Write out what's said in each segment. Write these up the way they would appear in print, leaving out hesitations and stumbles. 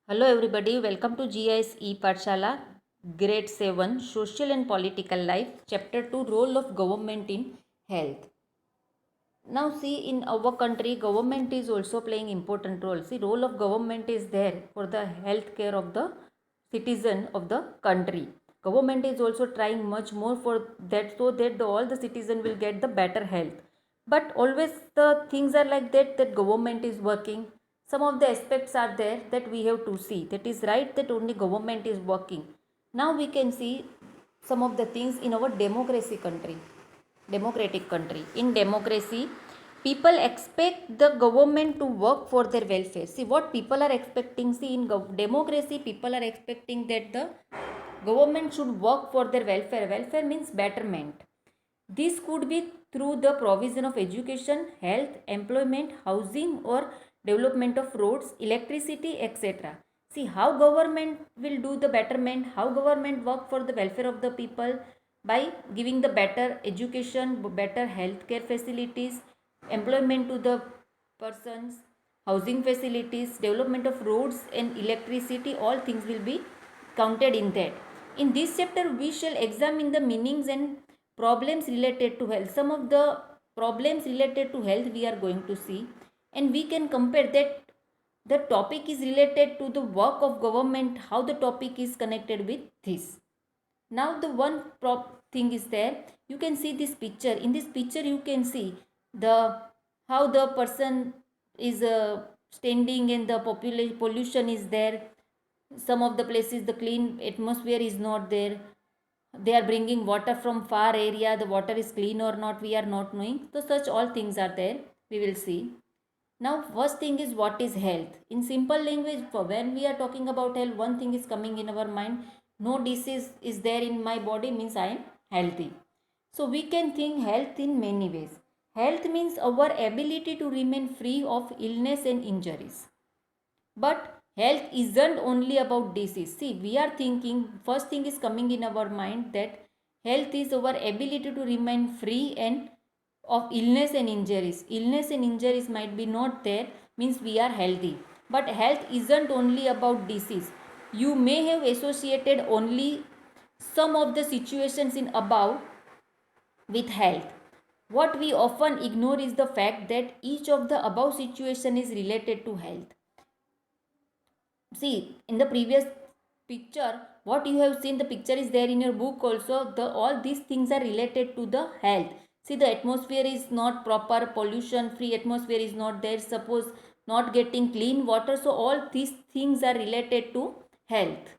Hello everybody, welcome to GIS Pathshala, Grade 7, Social and Political Life, Chapter 2, Role of Government in Health. Now see, in our country, government is also playing important role. See, role of government is there for the health care of the citizen of the country. Government is also trying much more for that, so that all the citizen will get the better health. But always the things are like that government is working. Some of the aspects are there that we have to see. That is right that only government is working. Now we can see some of the things in our democratic country. In democracy, people expect the government to work for their welfare. See what people are expecting. See, in democracy, people are expecting that the government should work for their welfare. Welfare means betterment. This could be through the provision of education, health, employment, housing, or development of roads, electricity, etc. See how government will do the betterment, how government work for the welfare of the people by giving the better education, better healthcare facilities, employment to the persons, housing facilities, development of roads and electricity. All things will be counted in that. In this chapter, we shall examine the meanings and problems related to health. Some of the problems related to health we are going to see, and we can compare that the topic is related to the work of government, how the topic is connected with this. Now the one thing is there, you can see this picture. In this picture you can see the how the person is standing and the pollution is there. Some of the places the clean atmosphere is not there. They are bringing water from far area, the water is clean or not, we are not knowing. So such all things are there, we will see. Now first thing is, what is health? In simple language, for when we are talking about health, one thing is coming in our mind, no disease is there in my body means I am healthy. So we can think health in many ways. Health means our ability to remain free of illness and injuries. But health isn't only about disease. See, we are thinking, first thing is coming in our mind that health is our ability to remain free and of illness and injuries. Illness and injuries might be not there, means we are healthy. But health isn't only about disease. You may have associated only some of the situations in above with health. What we often ignore is the fact that each of the above situation is related to health. See, in the previous picture, what you have seen, the picture is there in your book also. The all these things are related to the health. See, the atmosphere is not proper, pollution free atmosphere is not there, suppose not getting clean water. So all these things are related to health.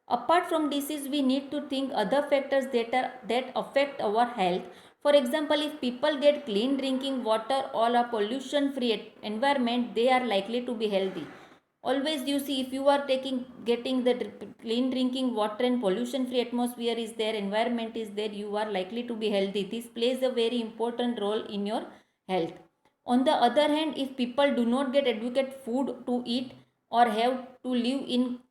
Apart from disease, we need to think other factors that affect our health. For example, if people get clean drinking water or a pollution free environment, they are likely to be healthy. Always you see, if you are getting the clean drinking water and pollution free atmosphere is there, environment is there, you are likely to be healthy. This plays a very important role in your health. On the other hand, if people do not get adequate food to eat or have to live in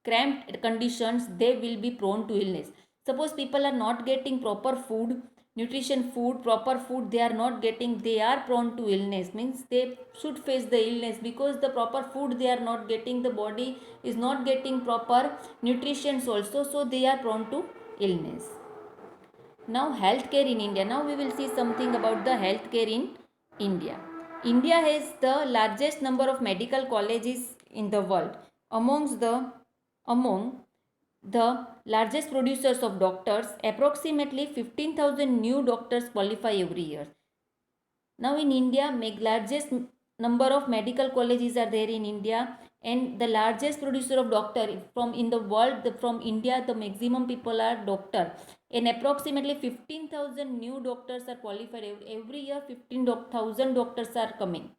cramped conditions, they will be prone to illness. Suppose people are not getting proper food, nutrition food, proper food, they are not getting, they are prone to illness, means they should face the illness because the proper food they are not getting, the body is not getting proper nutrition also, so they are prone to illness. Now healthcare in India. Now we will see something about the healthcare in India. India has the largest number of medical colleges in the world. Among the largest producers of doctors, approximately 15,000 new doctors qualify every year. Now in India, largest number of medical colleges are there in India, and the largest producer of doctor from in the world, from India, the maximum people are doctor, and approximately 15,000 new doctors are qualified every year. 15,000 doctors are coming.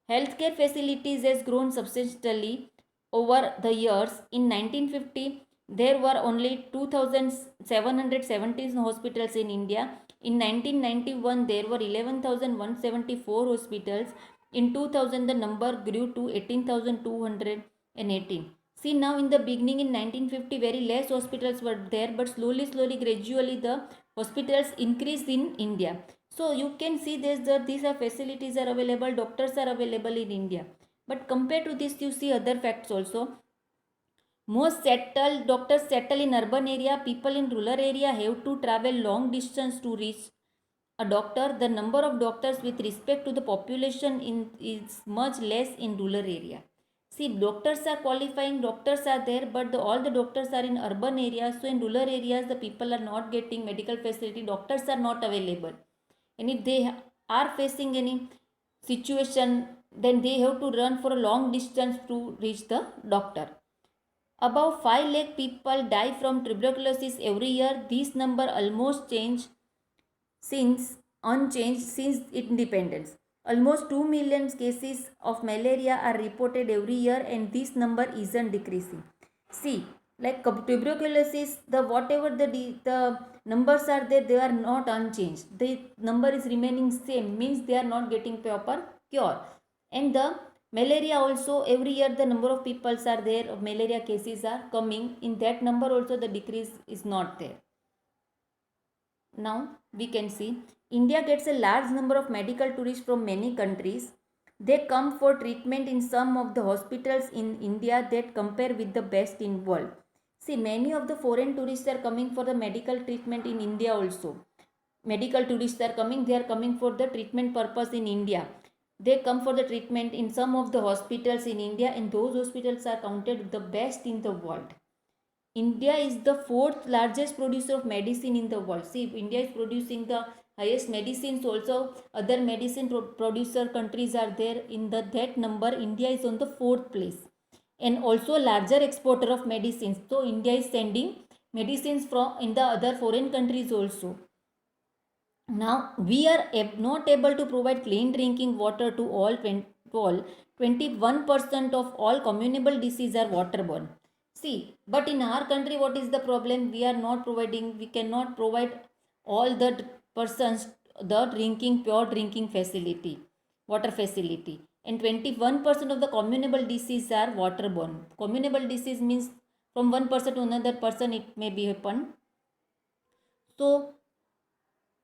Healthcare facilities has grown substantially over the years. In 1950, there were only 2,717 hospitals in India. In 1991, there were 11,174 hospitals. In 2000, the number grew to 18,218. See, now in the beginning in 1950, very less hospitals were there, but slowly, gradually the hospitals increased in India. So you can see this, that these are facilities are available, doctors are available in India. But compared to this, you see other facts also. Most settled doctors settle in urban area. People in rural area have to travel long distance to reach a doctor. The number of doctors with respect to the population is much less in rural area. See, doctors are qualifying, doctors are there, but all the doctors are in urban areas. So in rural areas, the people are not getting medical facility. Doctors are not available, and if they are facing any situation, then they have to run for a long distance to reach the doctor. About 5 lakh people die from tuberculosis every year. This number almost changed since unchanged since independence. Almost 2 million cases of malaria are reported every year, and this number isn't decreasing. See, like tuberculosis, the whatever the numbers are there, they are not unchanged. The number is remaining same, means they are not getting proper cure. And the malaria also, every year the number of people are there, malaria cases are coming. In that number also the decrease is not there. Now we can see India gets a large number of medical tourists from many countries. They come for treatment in some of the hospitals in India that compare with the best in world. See, many of the foreign tourists are coming for the medical treatment in India also. Medical tourists are coming, they are coming for the treatment purpose in India. They come for the treatment in some of the hospitals in India, and those hospitals are counted the best in the world. India is the fourth largest producer of medicine in the world. See, India is producing the highest medicines also. Other medicine producer countries are there. In that number, India is on the fourth place. And also larger exporter of medicines. So, India is sending medicines from in the other foreign countries also. Now, we are not able to provide clean drinking water to all 21% of all communicable diseases are waterborne. See, but in our country, what is the problem? We are not providing, we cannot provide all the persons the pure drinking facility, water facility. And 21% of the communicable diseases are waterborne. Communicable disease means from one person to another person it may be happen. So,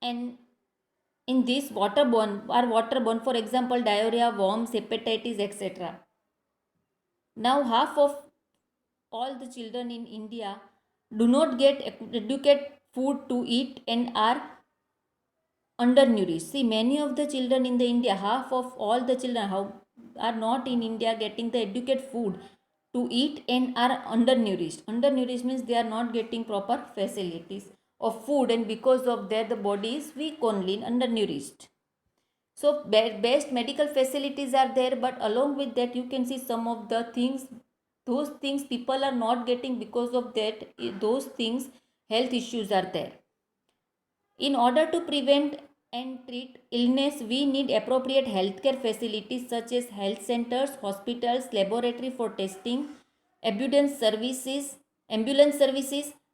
and in this waterborne, for example, diarrhea, worms, hepatitis, etc. Now, half of all the children in India do not get adequate food to eat and are undernourished. See, many of the children in the India, half of all the children are not in India getting the adequate food to eat and are undernourished. Undernourished means they are not getting proper facilities of food, and because of that the body is weak only, undernourished. So best medical facilities are there, but along with that you can see some of the things, those things people are not getting, because of that those things health issues are there. In order to prevent and treat illness, we need appropriate healthcare facilities such as health centers, hospitals, laboratory for testing, ambulance services,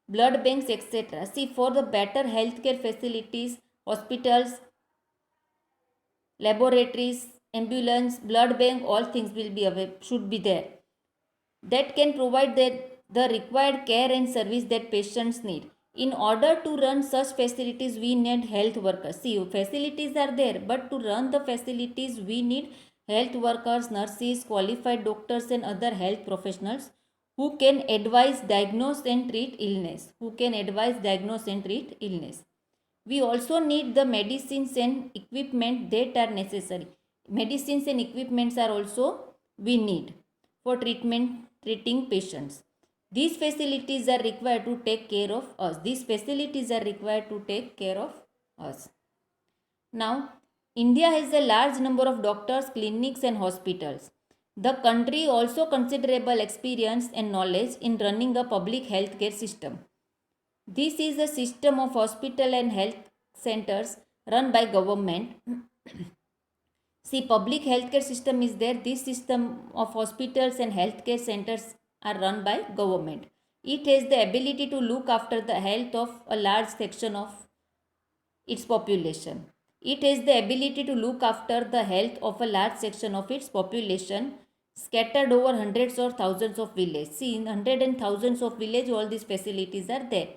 blood banks, etc. See, for the better healthcare facilities, hospitals, laboratories, ambulance, blood bank, all things should be there. That can provide the required care and service that patients need. In order to run such facilities, we need health workers. See, facilities are there, but to run the facilities, we need health workers, nurses, qualified doctors, and other health professionals who can advise, diagnose, and treat illness. We also need the medicines and equipment that are necessary. Medicines and equipments are also we need for treating patients. These facilities are required to take care of us. Now, India has a large number of doctors, clinics, and hospitals. The country also considerable experience and knowledge in running a public healthcare system. This is a system of hospital and health centers run by government. See, public healthcare system is there. This system of hospitals and healthcare centers are run by government. It has the ability to look after the health of a large section of its population. It has the ability to look after the health of a large section of its population scattered over hundreds or thousands of villages. See, in hundreds and thousands of villages, all these facilities are there.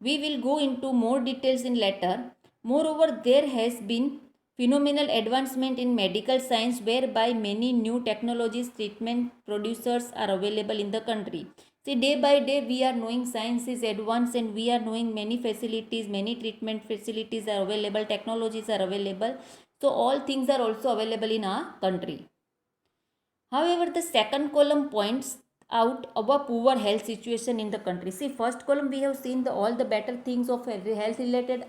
We will go into more details in later. Moreover, there has been phenomenal advancement in medical science whereby many new technologies treatment producers are available in the country. See, day by day we are knowing science is advanced and we are knowing many facilities, many treatment facilities are available, technologies are available, so all things are also available in our country. However, the second column points out our poor health situation in the country. See, first column we have seen all the better things of health related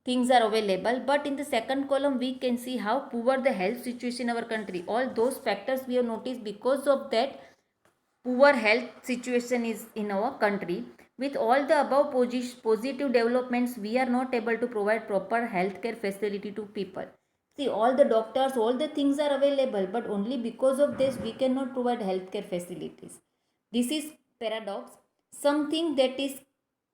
things are available, but in the second column we can see how poor the health situation in our country. All those factors we have noticed, because of that poor health situation is in our country. With all the above positive developments, we are not able to provide proper healthcare facility to people. See, all the doctors, all the things are available, but only because of this we cannot provide healthcare facilities. This is paradox, something that is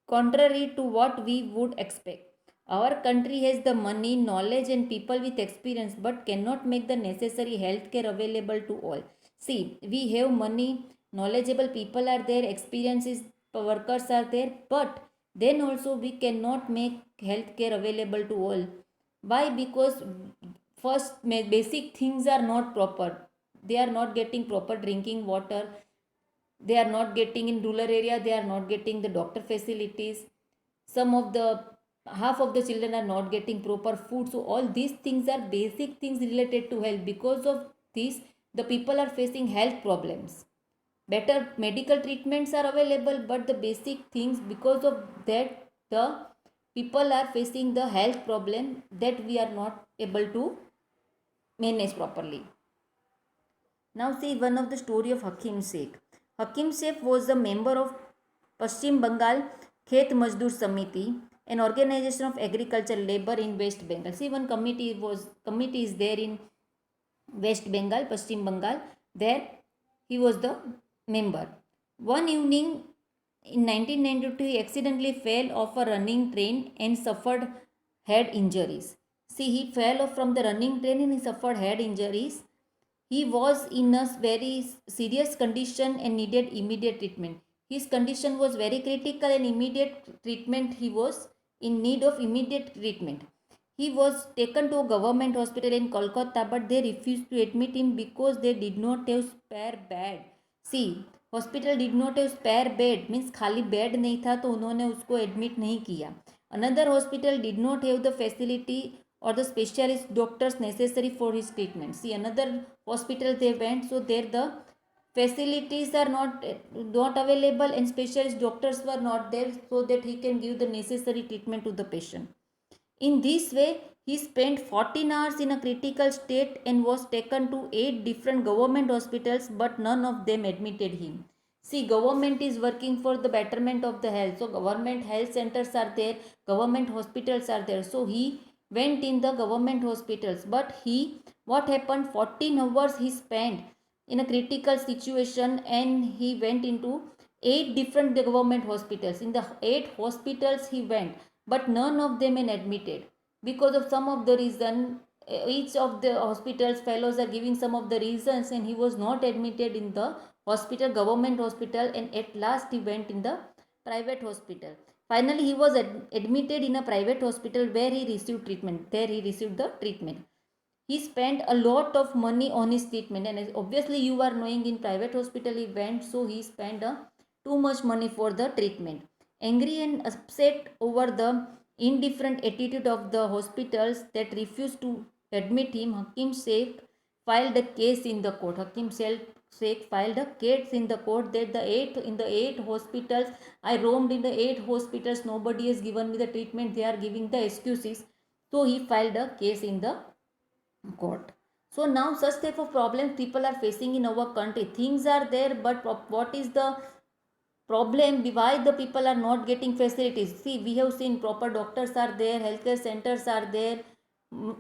contrary to what we would expect. Our country has the money, knowledge, and people with experience, but cannot make the necessary healthcare available to all. See, we have money, knowledgeable people are there, experiences workers are there, but then also we cannot make healthcare available to all. Why? Because first basic things are not proper. They are not getting proper drinking water. They are not getting in rural area. They are not getting the doctor facilities. Some of the half of the children are not getting proper food. So all these things are basic things related to health. Because of this, the people are facing health problems. Better medical treatments are available, but the basic things, because of that the people are facing the health problem that we are not able to manage properly. Now see one of the story of Hakim Sheikh. Hakim Sheikh was a member of Paschim Bengal Khet Mazdoor Samiti, an organization of agricultural labor in West Bengal. See, one committee is there in West Bengal, Paschim Bengal. There he was the member. One evening in 1992, he accidentally fell off a running train and suffered head injuries. See, he fell off from the running train and he suffered head injuries. He was in a very serious condition and needed immediate treatment. His condition was very critical and immediate treatment. He was in need of immediate treatment. He was taken to a government hospital in Kolkata, but they refused to admit him because they did not have spare bed. See, hospital did not have spare bed, means खाली bed नहीं था तो उन्होंने उसको admit नहीं किया. Another hospital did not have the facility or the specialist doctors necessary for his treatment. See, another hospital they went, so there the facilities are not available and specialist doctors were not there so that he can give the necessary treatment to the patient. In this way, he spent 14 hours in a critical state and was taken to 8 different government hospitals, but none of them admitted him. See, government is working for the betterment of the health. So, government health centers are there, government hospitals are there. So, he went in the government hospitals, but what happened, 14 hours he spent in a critical situation and he went into 8 different government hospitals. In the 8 hospitals he went, but none of them are admitted because of some of the reason. Each of the hospitals fellows are giving some of the reasons and he was not admitted in the hospital, government hospital, and at last he went in the private hospital. Finally, he was admitted in a private hospital where he received treatment. There he received the treatment. He spent a lot of money on his treatment, and obviously you are knowing in private hospital he went, so he spent too much money for the treatment. Angry and upset over the indifferent attitude of the hospitals that refused to admit him, Hakim Sheikh filed a case in the court. Hakim Sheikh filed a case in the court that in the 8 hospitals, I roamed in the 8 hospitals, nobody has given me the treatment, they are giving the excuses. So he filed a case in the court. So now such type of problems people are facing in our country. Things are there, but what is the problem? Why the people are not getting facilities? See, we have seen proper doctors are there, healthcare centers are there,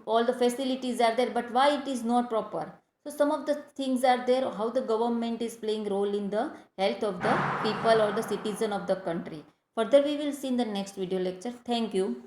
all the facilities are there, but why it is not proper? So some of the things are there, how the government is playing role in the health of the people or the citizen of the country. Further we will see in the next video lecture. Thank you.